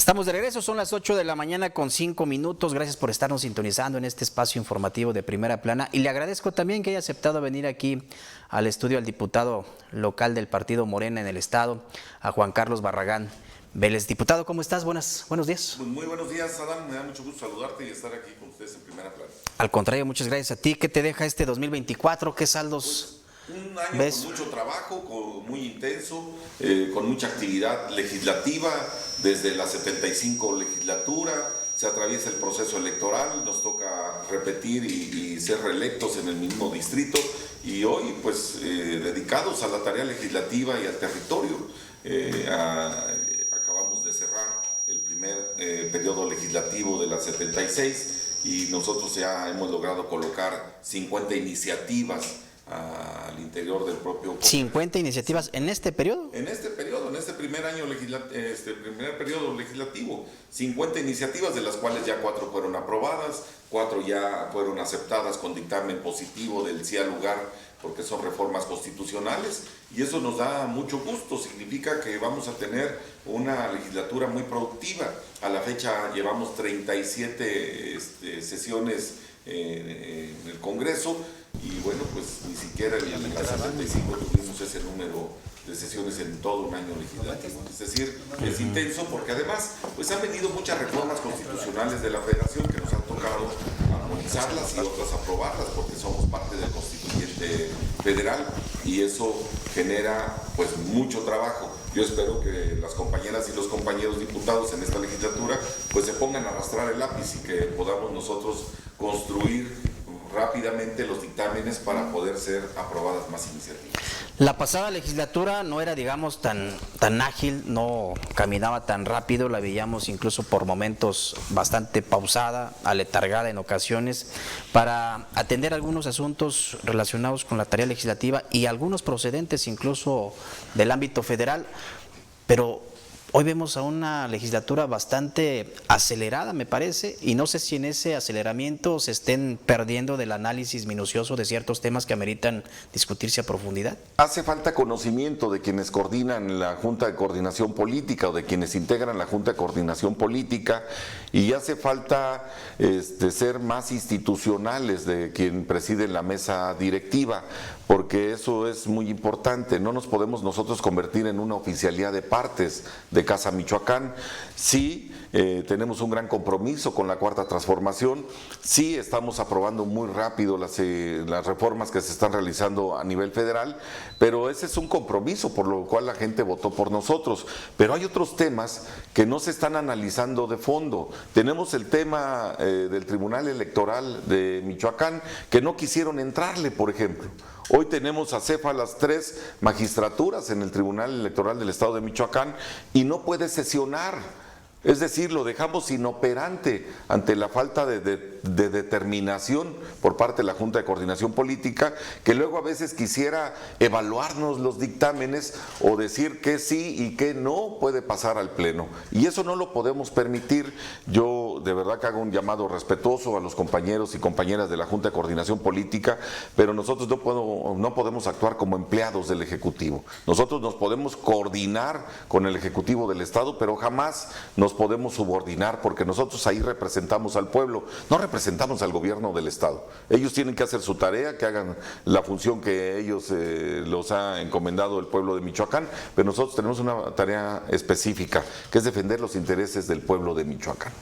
Estamos de regreso, son las 8 de la mañana con 5 minutos. Gracias por estarnos sintonizando en este espacio informativo de Primera Plana. Y le agradezco también que haya aceptado venir aquí al estudio al diputado local del partido Morena en el estado, a Juan Carlos Barragán Vélez. Diputado, ¿cómo estás? Buenos días. Muy buenos días, Adán. Me da mucho gusto saludarte y estar aquí con ustedes en Primera Plana. Al contrario, muchas gracias a ti. ¿Qué te deja este 2024? ¿Qué saldos? Un año ¿Ves? con mucho trabajo, muy intenso, con mucha actividad legislativa. Desde la 75 legislatura se atraviesa el proceso electoral, nos toca repetir y ser reelectos en el mismo distrito, y hoy pues dedicados a la tarea legislativa y al territorio. Acabamos de cerrar el primer periodo legislativo de la 76 y nosotros ya hemos logrado colocar 50 iniciativas al interior del propio Congreso. 50 iniciativas en este periodo. En este periodo, en este primer año primer periodo legislativo, 50 iniciativas, de las cuales ya 4 fueron aprobadas, 4 ya fueron aceptadas con dictamen positivo del sí al lugar, porque son reformas constitucionales, y eso nos da mucho gusto. Significa que vamos a tener una legislatura muy productiva. A la fecha llevamos 37 sesiones en el Congreso, y bueno, pues ni siquiera en la 75 tuvimos ese número de sesiones en todo un año legislativo. Es decir, es intenso, porque además pues han venido muchas reformas constitucionales de la Federación que nos han tocado armonizarlas y otras aprobarlas, porque somos parte del constituyente federal, y eso genera pues mucho trabajo. Yo espero que las compañeras y los compañeros diputados en esta legislatura pues se pongan a arrastrar el lápiz y que podamos nosotros construir rápidamente los dictámenes para poder ser aprobadas más iniciativas. La pasada legislatura no era, digamos, tan ágil, no caminaba tan rápido, la veíamos incluso por momentos bastante pausada, aletargada en ocasiones, para atender algunos asuntos relacionados con la tarea legislativa y algunos procedentes incluso del ámbito federal, pero hoy vemos a una legislatura bastante acelerada, me parece, y no sé si en ese aceleramiento se estén perdiendo del análisis minucioso de ciertos temas que ameritan discutirse a profundidad. Hace falta conocimiento de quienes coordinan la Junta de Coordinación Política o de quienes integran la Junta de Coordinación Política, y hace falta ser más institucionales de quien preside la mesa directiva, porque eso es muy importante. No nos podemos nosotros convertir en una oficialía de partes de Casa Michoacán. Sí, tenemos un gran compromiso con la Cuarta Transformación, sí estamos aprobando muy rápido las reformas que se están realizando a nivel federal, pero ese es un compromiso por lo cual la gente votó por nosotros. Pero hay otros temas que no se están analizando de fondo. Tenemos el tema del Tribunal Electoral de Michoacán, que no quisieron entrarle, por ejemplo. Hoy tenemos acéfalas 3 magistraturas en el Tribunal Electoral del Estado de Michoacán y no puede sesionar. Es decir, lo dejamos inoperante ante la falta de determinación por parte de la Junta de Coordinación Política, que luego a veces quisiera evaluarnos los dictámenes o decir que sí y que no puede pasar al Pleno. Y eso no lo podemos permitir. Yo de verdad que hago un llamado respetuoso a los compañeros y compañeras de la Junta de Coordinación Política, pero nosotros no podemos actuar como empleados del Ejecutivo. Nosotros nos podemos coordinar con el Ejecutivo del Estado, pero jamás nos podemos subordinar, porque nosotros ahí representamos al pueblo, no representamos al gobierno del Estado. Ellos tienen que hacer su tarea, que hagan la función que ellos los ha encomendado el pueblo de Michoacán, pero nosotros tenemos una tarea específica, que es defender los intereses del pueblo de Michoacán.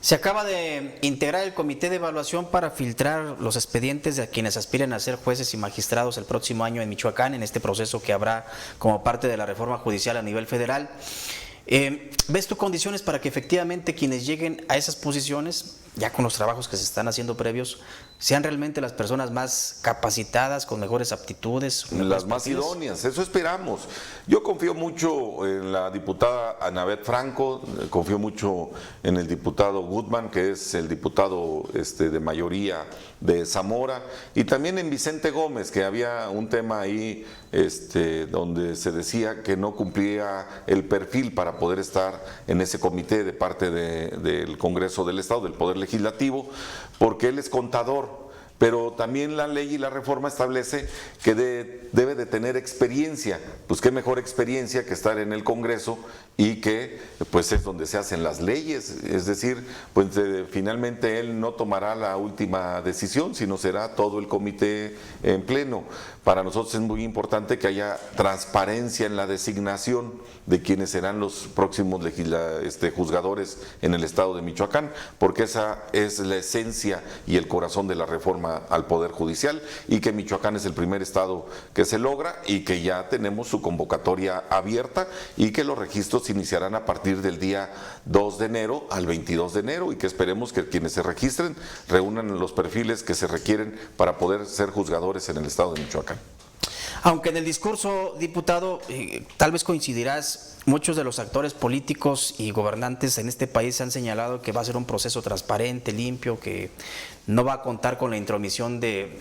Se acaba de integrar el comité de evaluación para filtrar los expedientes de quienes aspiren a ser jueces y magistrados el próximo año en Michoacán, en este proceso que habrá como parte de la reforma judicial a nivel federal. ¿Ves tú condiciones para que efectivamente quienes lleguen a esas posiciones, ya con los trabajos que se están haciendo previos, sean realmente las personas más capacitadas, con mejores aptitudes? Las más idóneas, eso esperamos. Yo confío mucho en la diputada Anabet Franco, confío mucho en el diputado Gutman, que es el diputado de mayoría de Zamora, y también en Vicente Gómez, que había un tema ahí donde se decía que no cumplía el perfil para poder estar en ese comité de parte del Congreso del Estado, del Poder Legislativo, porque él es contador. Pero también la ley y la reforma establece que debe de tener experiencia. Pues qué mejor experiencia que estar en el Congreso y que pues es donde se hacen las leyes, es decir, pues finalmente él no tomará la última decisión, sino será todo el comité en pleno. Para nosotros es muy importante que haya transparencia en la designación de quienes serán los próximos juzgadores en el estado de Michoacán, porque esa es la esencia y el corazón de la reforma al Poder Judicial, y que Michoacán es el primer estado que se logra y que ya tenemos su convocatoria abierta y que los registros iniciarán a partir del día 2 de enero al 22 de enero y que esperemos que quienes se registren reúnan los perfiles que se requieren para poder ser juzgadores en el estado de Michoacán. Aunque en el discurso, diputado, tal vez coincidirás, muchos de los actores políticos y gobernantes en este país han señalado que va a ser un proceso transparente, limpio, que no va a contar con la intromisión de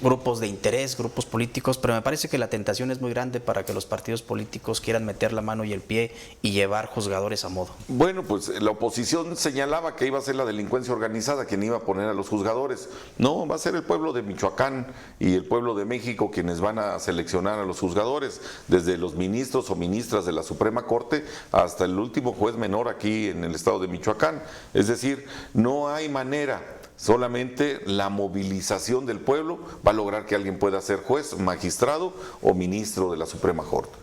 grupos de interés, grupos políticos, pero me parece que la tentación es muy grande para que los partidos políticos quieran meter la mano y el pie y llevar juzgadores a modo. Bueno, pues la oposición señalaba que iba a ser la delincuencia organizada quien iba a poner a los juzgadores. No, va a ser el pueblo de Michoacán y el pueblo de México quienes van a seleccionar a los juzgadores, desde los ministros o ministras de la Suprema Corte hasta el último juez menor aquí en el estado de Michoacán. Es decir, no hay manera. Solamente la movilización del pueblo va a lograr que alguien pueda ser juez, magistrado o ministro de la Suprema Corte.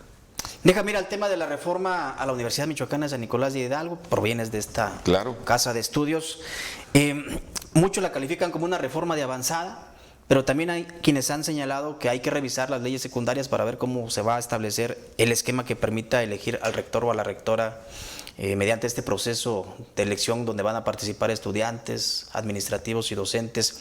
Mira, el tema de la reforma a la Universidad Michoacana de San Nicolás de Hidalgo, provienes de esta casa de estudios. Muchos la califican como una reforma de avanzada, pero también hay quienes han señalado que hay que revisar las leyes secundarias para ver cómo se va a establecer el esquema que permita elegir al rector o a la rectora mediante este proceso de elección donde van a participar estudiantes, administrativos y docentes.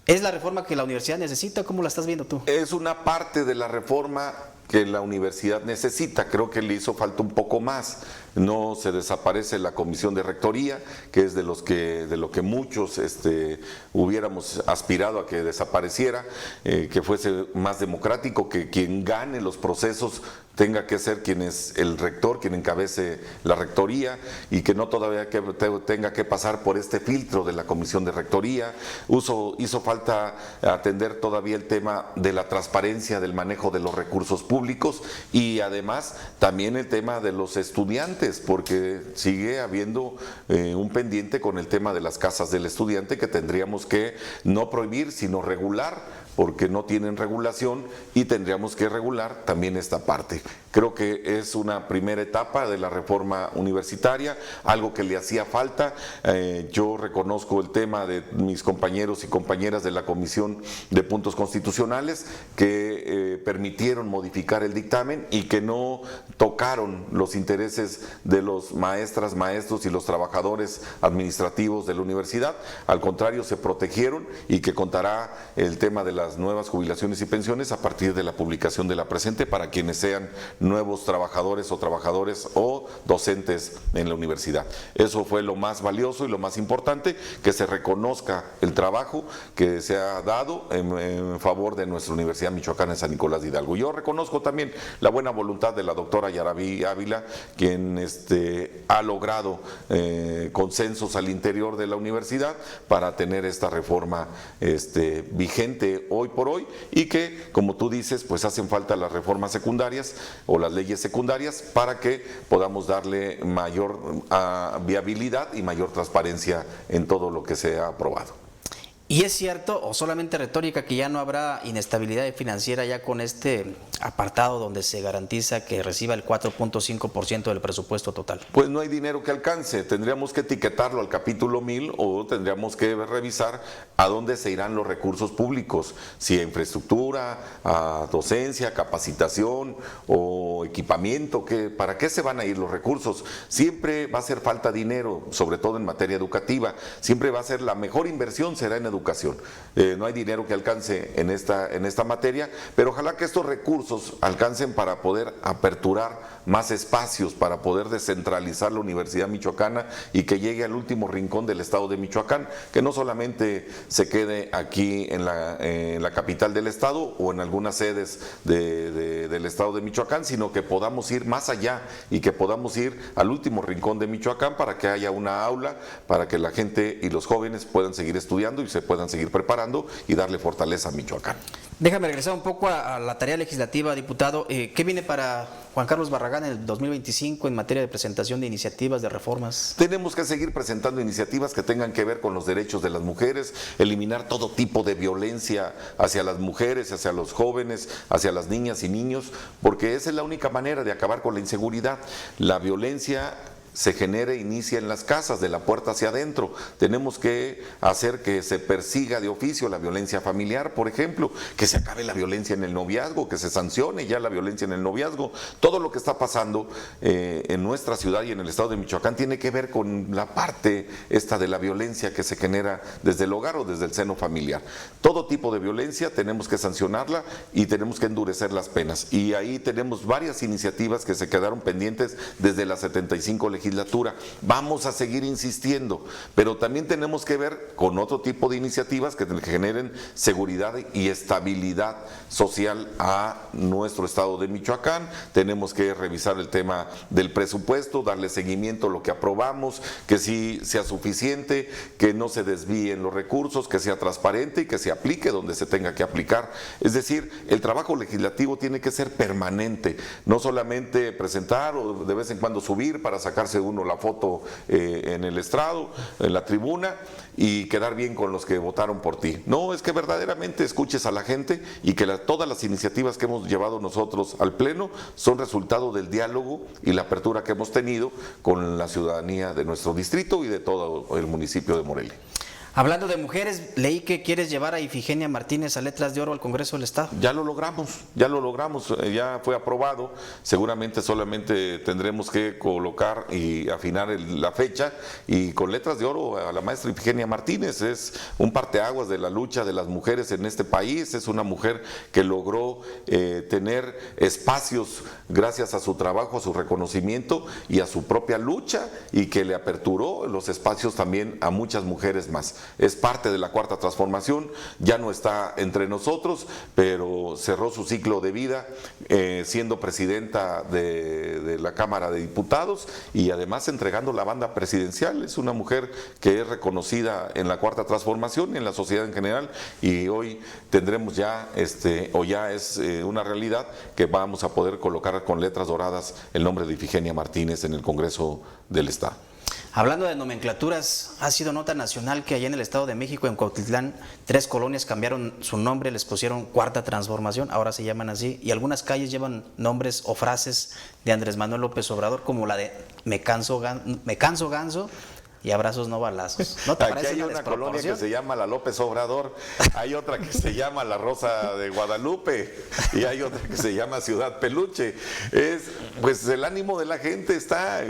¿Es la reforma que la universidad necesita? ¿Cómo la estás viendo tú? Es una parte de la reforma que la universidad necesita, creo que le hizo falta un poco más. No se desaparece la comisión de rectoría, que es de lo que muchos hubiéramos aspirado a que desapareciera, que fuese más democrático, que quien gane los procesos tenga que ser quien es el rector, quien encabece la rectoría, y que no todavía tenga que pasar por este filtro de la comisión de rectoría. Hizo falta atender todavía el tema de la transparencia del manejo de los recursos públicos y además también el tema de los estudiantes, porque sigue habiendo un pendiente con el tema de las casas del estudiante que tendríamos que no prohibir, sino regular, porque no tienen regulación y tendríamos que regular también esta parte. Creo que es una primera etapa de la reforma universitaria, algo que le hacía falta. Yo reconozco el tema de mis compañeros y compañeras de la Comisión de Puntos Constitucionales que permitieron modificar el dictamen y que no tocaron los intereses de los maestras, maestros y los trabajadores administrativos de la universidad. Al contrario, se protegieron y que contará el tema de las nuevas jubilaciones y pensiones a partir de la publicación de la presente para quienes sean nuevos trabajadores o docentes en la universidad. Eso fue lo más valioso y lo más importante, que se reconozca el trabajo que se ha dado en favor de nuestra Universidad Michoacana de San Nicolás de Hidalgo. Yo reconozco también la buena voluntad de la doctora Yaraví Ávila, quien ha logrado consensos al interior de la universidad para tener esta reforma vigente hoy por hoy, y que, como tú dices, pues hacen falta las reformas secundarias o las leyes secundarias para que podamos darle mayor viabilidad y mayor transparencia en todo lo que se ha aprobado. ¿Y es cierto o solamente retórica que ya no habrá inestabilidad financiera ya con este apartado donde se garantiza que reciba el 4.5% del presupuesto total? Pues no hay dinero que alcance, tendríamos que etiquetarlo al capítulo 1000 o tendríamos que revisar a dónde se irán los recursos públicos, si a infraestructura, a docencia, capacitación o equipamiento, ¿para qué se van a ir los recursos? Siempre va a hacer falta dinero, sobre todo en materia educativa, siempre va a ser la mejor inversión será en educación. No hay dinero que alcance en esta materia, pero ojalá que estos recursos alcancen para poder aperturar más espacios, para poder descentralizar la Universidad Michoacana y que llegue al último rincón del estado de Michoacán, que no solamente se quede aquí en la capital del estado o en algunas sedes del estado de Michoacán, sino que podamos ir más allá y que podamos ir al último rincón de Michoacán para que haya una aula, para que la gente y los jóvenes puedan seguir estudiando y se puedan seguir preparando y darle fortaleza a Michoacán. Déjame regresar un poco a la tarea legislativa, diputado. ¿Qué viene para Juan Carlos Barragán, en el 2025 en materia de presentación de iniciativas de reformas? Tenemos que seguir presentando iniciativas que tengan que ver con los derechos de las mujeres, eliminar todo tipo de violencia hacia las mujeres, hacia los jóvenes, hacia las niñas y niños, porque esa es la única manera de acabar con la inseguridad. La violencia se genera e inicia en las casas, de la puerta hacia adentro. Tenemos que hacer que se persiga de oficio la violencia familiar, por ejemplo, que se acabe la violencia en el noviazgo, que se sancione ya la violencia en el noviazgo. Todo lo que está pasando en nuestra ciudad y en el estado de Michoacán tiene que ver con la parte esta de la violencia que se genera desde el hogar o desde el seno familiar. Todo tipo de violencia tenemos que sancionarla y tenemos que endurecer las penas. Y ahí tenemos varias iniciativas que se quedaron pendientes desde la 75 legislatura. Vamos a seguir insistiendo, pero también tenemos que ver con otro tipo de iniciativas que generen seguridad y estabilidad social a nuestro estado de Michoacán. Tenemos que revisar el tema del presupuesto, darle seguimiento a lo que aprobamos, que sí sea suficiente, que no se desvíen los recursos, que sea transparente y que se aplique donde se tenga que aplicar. Es decir, el trabajo legislativo tiene que ser permanente, no solamente presentar o de vez en cuando subir para sacarse uno la foto en el estrado, en la tribuna y quedar bien con los que votaron por ti. No, es que verdaderamente escuches a la gente y que todas las iniciativas que hemos llevado nosotros al Pleno son resultado del diálogo y la apertura que hemos tenido con la ciudadanía de nuestro distrito y de todo el municipio de Morelia. Hablando de mujeres, leí que quieres llevar a Ifigenia Martínez a Letras de Oro al Congreso del Estado. Ya lo logramos, ya fue aprobado. Seguramente solamente tendremos que colocar y afinar la fecha, y con Letras de Oro a la maestra Ifigenia Martínez. Es un parteaguas de la lucha de las mujeres en este país. Es una mujer que logró tener espacios gracias a su trabajo, a su reconocimiento y a su propia lucha, y que le aperturó los espacios también a muchas mujeres más. Es parte de la Cuarta Transformación, ya no está entre nosotros, pero cerró su ciclo de vida siendo presidenta de la Cámara de Diputados y además entregando la banda presidencial. Es una mujer que es reconocida en la Cuarta Transformación y en la sociedad en general, y hoy tendremos ya, ya es una realidad, que vamos a poder colocar con letras doradas el nombre de Ifigenia Martínez en el Congreso del Estado. Hablando de nomenclaturas, ha sido nota nacional que allá en el Estado de México, en Cuautitlán, 3 colonias cambiaron su nombre, les pusieron Cuarta Transformación, ahora se llaman así, y algunas calles llevan nombres o frases de Andrés Manuel López Obrador, como la de me canso ganso y abrazos no balazos. ¿No te Aquí parece hay una colonia que se llama la López Obrador, hay otra que se llama la Rosa de Guadalupe y hay otra que se llama Ciudad Peluche. Pues el ánimo de la gente está.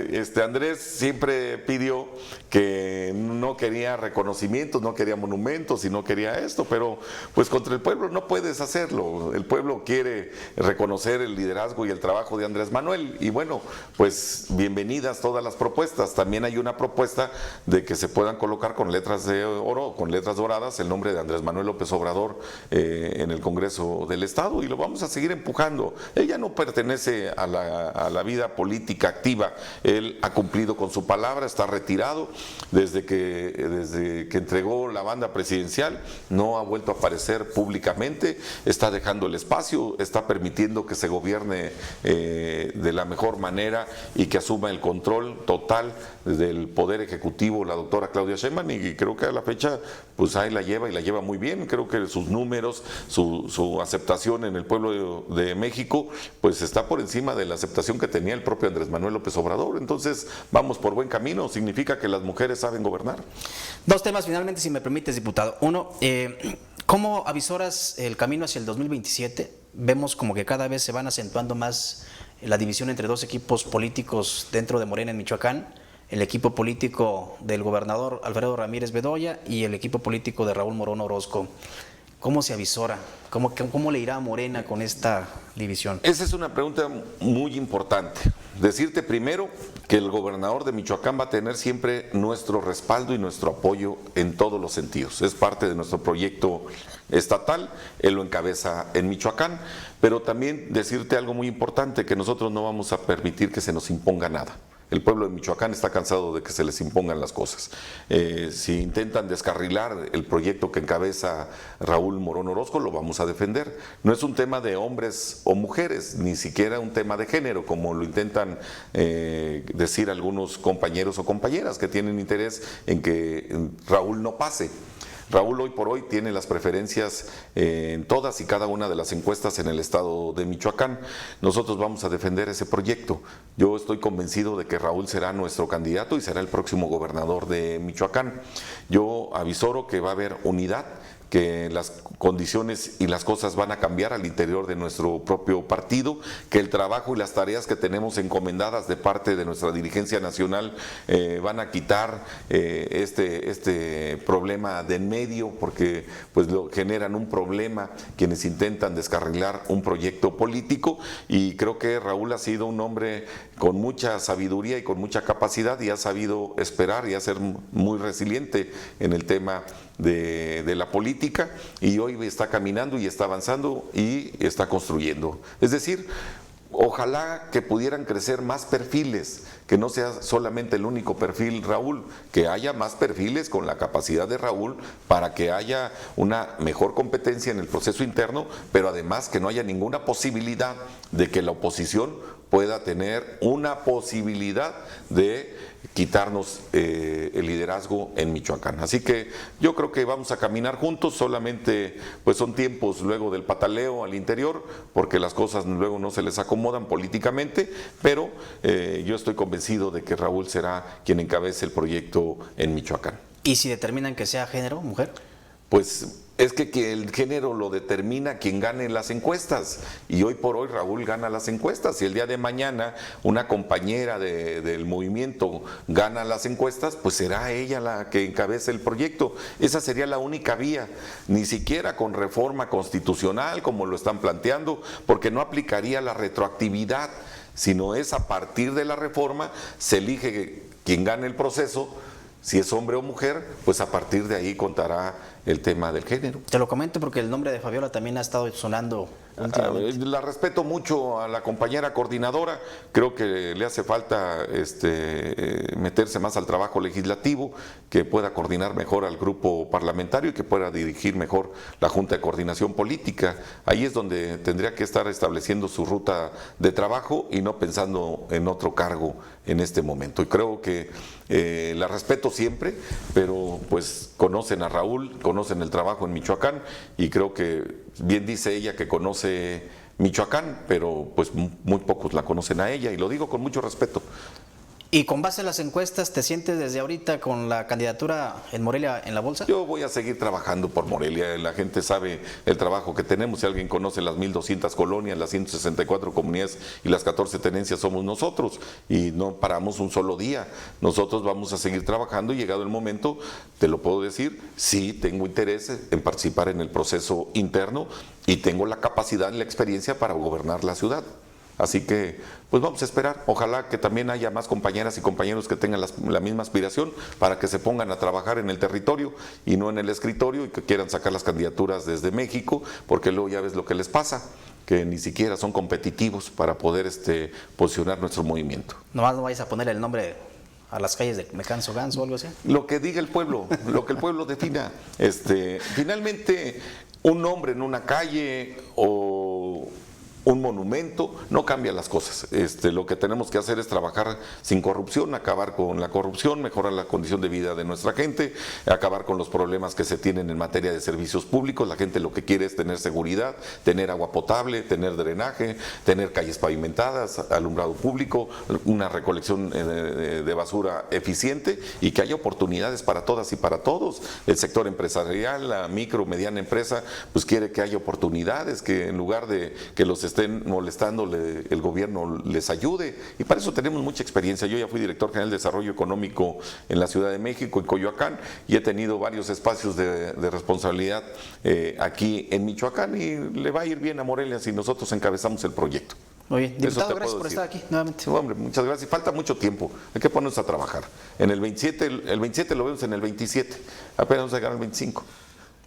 Andrés siempre pidió que no quería reconocimientos, no quería monumentos y no quería esto, pero pues contra el pueblo no puedes hacerlo. El pueblo quiere reconocer el liderazgo y el trabajo de Andrés Manuel, y bueno, pues bienvenidas todas las propuestas. También hay una propuesta de que se puedan colocar con letras de oro, con letras doradas, el nombre de Andrés Manuel López Obrador en el Congreso del Estado, y lo vamos a seguir empujando. Él ya no pertenece a la vida política activa, él ha cumplido con su palabra, está retirado. Desde que entregó la banda presidencial no ha vuelto a aparecer públicamente, está dejando el espacio, está permitiendo que se gobierne de la mejor manera y que asuma el control total del Poder Ejecutivo la doctora Claudia Sheinbaum, y creo que a la fecha pues ahí la lleva, y la lleva muy bien. Creo que sus números, su aceptación en el pueblo de México pues está por encima de la aceptación que tenía el propio Andrés Manuel López Obrador. Entonces vamos por buen camino, significa que las mujeres saben gobernar. 2 temas finalmente, si me permites, diputado. Uno, ¿cómo avisoras el camino hacia el 2027? Vemos como que cada vez se van acentuando más la división entre 2 equipos políticos dentro de Morena en Michoacán, el equipo político del gobernador Alfredo Ramírez Bedoya y el equipo político de Raúl Morón Orozco. ¿Cómo se avisora? ¿Cómo le irá a Morena con esta división? Esa es una pregunta muy importante. Decirte primero que el gobernador de Michoacán va a tener siempre nuestro respaldo y nuestro apoyo en todos los sentidos. Es parte de nuestro proyecto estatal, él lo encabeza en Michoacán, pero también decirte algo muy importante, que nosotros no vamos a permitir que se nos imponga nada. El pueblo de Michoacán está cansado de que se les impongan las cosas. Si intentan descarrilar el proyecto que encabeza Raúl Morón Orozco, lo vamos a defender. No es un tema de hombres o mujeres, ni siquiera un tema de género, como lo intentan decir algunos compañeros o compañeras que tienen interés en que Raúl no pase. Raúl hoy por hoy tiene las preferencias en todas y cada una de las encuestas en el estado de Michoacán. Nosotros vamos a defender ese proyecto. Yo estoy convencido de que Raúl será nuestro candidato y será el próximo gobernador de Michoacán. Yo avisoro que va a haber unidad, que las condiciones y las cosas van a cambiar al interior de nuestro propio partido, que el trabajo y las tareas que tenemos encomendadas de parte de nuestra dirigencia nacional van a quitar este problema de en medio, porque pues generan un problema quienes intentan descarrilar un proyecto político, y creo que Raúl ha sido un hombre con mucha sabiduría y con mucha capacidad, y ha sabido esperar y a ser muy resiliente en el tema de la política, y hoy está caminando y está avanzando y está construyendo. Es decir, ojalá que pudieran crecer más perfiles, que no sea solamente el único perfil Raúl, que haya más perfiles con la capacidad de Raúl para que haya una mejor competencia en el proceso interno, pero además que no haya ninguna posibilidad de que la oposición pueda tener una posibilidad de quitarnos el liderazgo en Michoacán. Así que yo creo que vamos a caminar juntos, solamente pues son tiempos luego del pataleo al interior, porque las cosas luego no se les acomodan políticamente, pero yo estoy convencido de que Raúl será quien encabece el proyecto en Michoacán. ¿Y si determinan que sea género, mujer? Pues es que el género lo determina quien gane las encuestas, y hoy por hoy Raúl gana las encuestas. Si el día de mañana una compañera del movimiento gana las encuestas, pues será ella la que encabece el proyecto. Esa sería la única vía, ni siquiera con reforma constitucional como lo están planteando, porque no aplicaría la retroactividad, sino es a partir de la reforma se elige quien gane el proceso. Si es hombre o mujer, pues a partir de ahí contará el tema del género. Te lo comento porque el nombre de Fabiola también ha estado sonando últimamente. La respeto mucho a la compañera coordinadora, creo que le hace falta meterse más al trabajo legislativo, que pueda coordinar mejor al grupo parlamentario y que pueda dirigir mejor la Junta de Coordinación Política. Ahí es donde tendría que estar estableciendo su ruta de trabajo y no pensando en otro cargo en este momento. Y creo que la respeto siempre, pero pues conocen a Raúl, conocen el trabajo en Michoacán, y creo que bien dice ella que conoce Michoacán, pero pues muy pocos la conocen a ella, y lo digo con mucho respeto. ¿Y con base en las encuestas te sientes desde ahorita con la candidatura en Morelia en la bolsa? Yo voy a seguir trabajando por Morelia. La gente sabe el trabajo que tenemos. Si alguien conoce las 1,200 colonias, las 164 comunidades y las 14 tenencias, somos nosotros, y no paramos un solo día. Nosotros vamos a seguir trabajando, y llegado el momento, te lo puedo decir, sí tengo interés en participar en el proceso interno y tengo la capacidad y la experiencia para gobernar la ciudad. Así que, pues vamos a esperar. Ojalá que también haya más compañeras y compañeros que tengan la misma aspiración, para que se pongan a trabajar en el territorio y no en el escritorio, y que quieran sacar las candidaturas desde México, porque luego ya ves lo que les pasa, que ni siquiera son competitivos para poder posicionar nuestro movimiento. Nomás no vayas a poner el nombre a las calles de Me Canso Ganso o algo así. Lo que diga el pueblo, lo que el pueblo defina. Finalmente, un nombre en una calle o un monumento no cambia las cosas. Lo que tenemos que hacer es trabajar sin corrupción, acabar con la corrupción, mejorar la condición de vida de nuestra gente, acabar con los problemas que se tienen en materia de servicios públicos. La gente lo que quiere es tener seguridad, tener agua potable, tener drenaje, tener calles pavimentadas, alumbrado público, una recolección de basura eficiente, y que haya oportunidades para todas y para todos. El sector empresarial, la micro, mediana empresa, pues quiere que haya oportunidades, que en lugar de que los estén molestándole, el gobierno les ayude, y para eso tenemos mucha experiencia. Yo ya fui director general de Desarrollo Económico en la Ciudad de México, en Coyoacán, y he tenido varios espacios de responsabilidad aquí en Michoacán, y le va a ir bien a Morelia si nosotros encabezamos el proyecto. Muy bien, diputado, gracias por estar aquí nuevamente. Sí, hombre, muchas gracias. Falta mucho tiempo, hay que ponernos a trabajar. En el 27, el 27 lo vemos en el 27, apenas vamos a llegar al 25.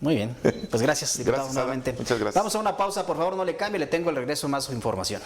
Muy bien, pues gracias, diputado, Gracias, nuevamente. Muchas gracias. Vamos a una pausa, por favor, no le cambie, le tengo el regreso más información.